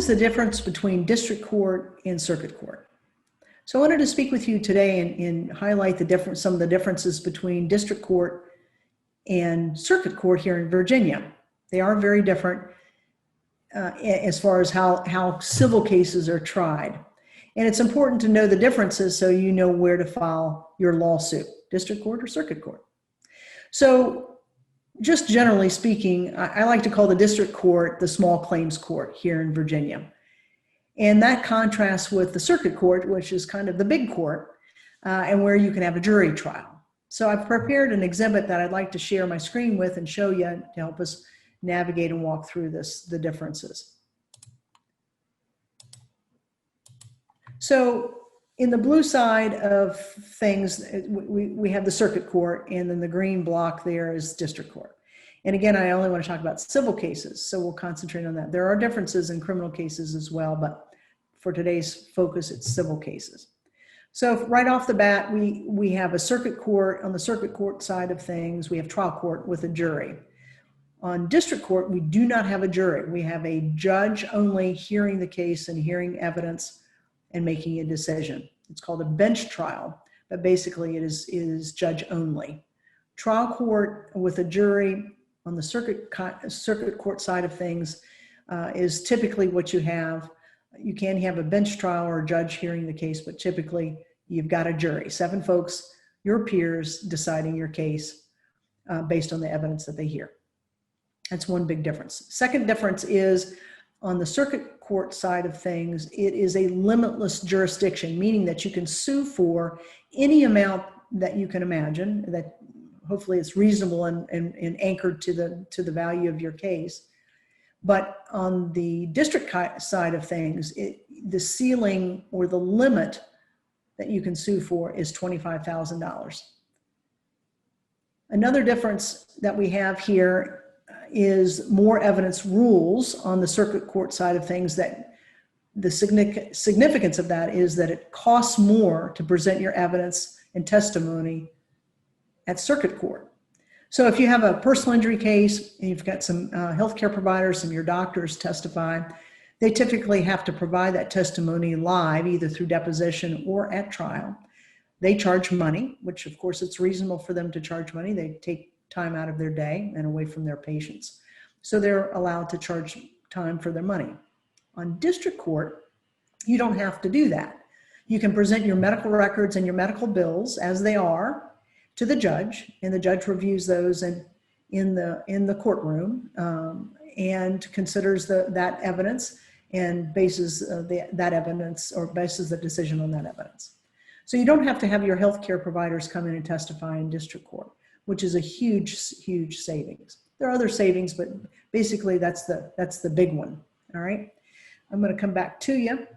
is the difference between district court and circuit court? So I wanted to speak with you today and highlight some of the differences between district court and circuit court here in Virginia. They are very different as far as how civil cases are tried. And it's important to know the differences so you know where to file your lawsuit, district court or circuit court. So just generally speaking, I like to call the district court the small claims court here in Virginia. And that contrasts with the circuit court, which is kind of the big court, and where you can have a jury trial. So I've prepared an exhibit that I'd like to share my screen with and show you to help us navigate and walk through the differences. So in the blue side of things, we have the circuit court, and then the green block there is district court. And again, I only want to talk about civil cases, so we'll concentrate on that. There are differences in criminal cases as well, but for today's focus, it's civil cases. So right off the bat, we have a circuit court. On the circuit court side of things, we have trial court with a jury. On district court, we do not have a jury. We have a judge only hearing the case and hearing evidence and making a decision. It's called a bench trial, but basically it is judge only. Trial court with a jury on the circuit court side of things is typically what you have. You can have a bench trial or a judge hearing the case, but typically you've got a jury, 7 folks, your peers, deciding your case based on the evidence that they hear. That's one big difference. Second difference is on the circuit court side of things, it is a limitless jurisdiction, meaning that you can sue for any amount that you can imagine, that hopefully it's reasonable and anchored to the value of your case. But on the district side of things, the ceiling or the limit that you can sue for is $25,000. Another difference that we have here is more evidence rules on the circuit court side of things. That the significance of that is that it costs more to present your evidence and testimony at circuit court. So if you have a personal injury case and you've got some healthcare providers, some of your doctors testify, they typically have to provide that testimony live, either through deposition or at trial. They charge money, which of course it's reasonable for them to charge money. They take time out of their day and away from their patients. So they're allowed to charge time for their money. On district court, you don't have to do that. You can present your medical records and your medical bills as they are to the judge, and the judge reviews those in the courtroom and considers that evidence and bases that evidence, or bases the decision on that evidence. So you don't have to have your healthcare providers come in and testify in district court, which is a huge, huge savings. There are other savings, but basically that's the big one. All right, I'm going to come back to you.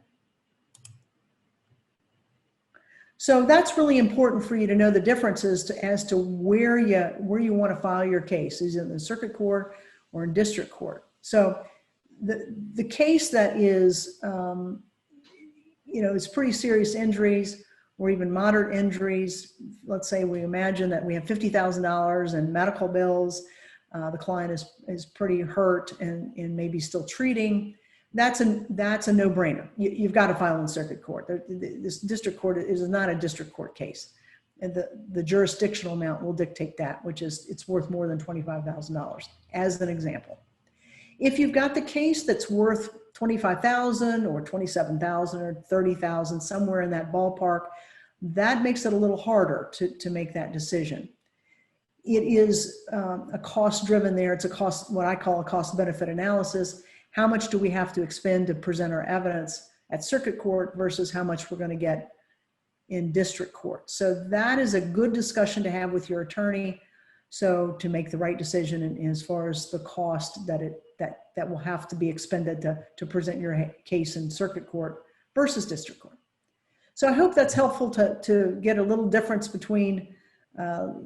So that's really important for you to know the differences as to where you want to file your case, is in the circuit court or in district court. So the case that is, it's pretty serious injuries or even moderate injuries. Let's say we imagine that we have $50,000 in medical bills. The client is pretty hurt and maybe still treating. That's a no-brainer. You've got to file in circuit court. This district court is not a district court case. And the jurisdictional amount will dictate that, which is it's worth more than $25,000 as an example. If you've got the case that's worth $25,000 or $27,000 or $30,000, somewhere in that ballpark, that makes it a little harder to make that decision. It is a cost driven there. It's what I call a cost benefit analysis. How much do we have to expend to present our evidence at circuit court versus how much we're going to get in district court? So that is a good discussion to have with your attorney, so to make the right decision as far as the cost that will have to be expended to present your case in circuit court versus district court. So I hope that's helpful to get a little difference between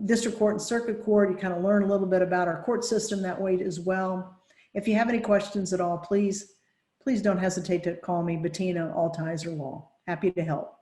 district court and circuit court. You kind of learn a little bit about our court system that way as well. If you have any questions at all, please don't hesitate to call me, Bettina Altizer Law. Happy to help.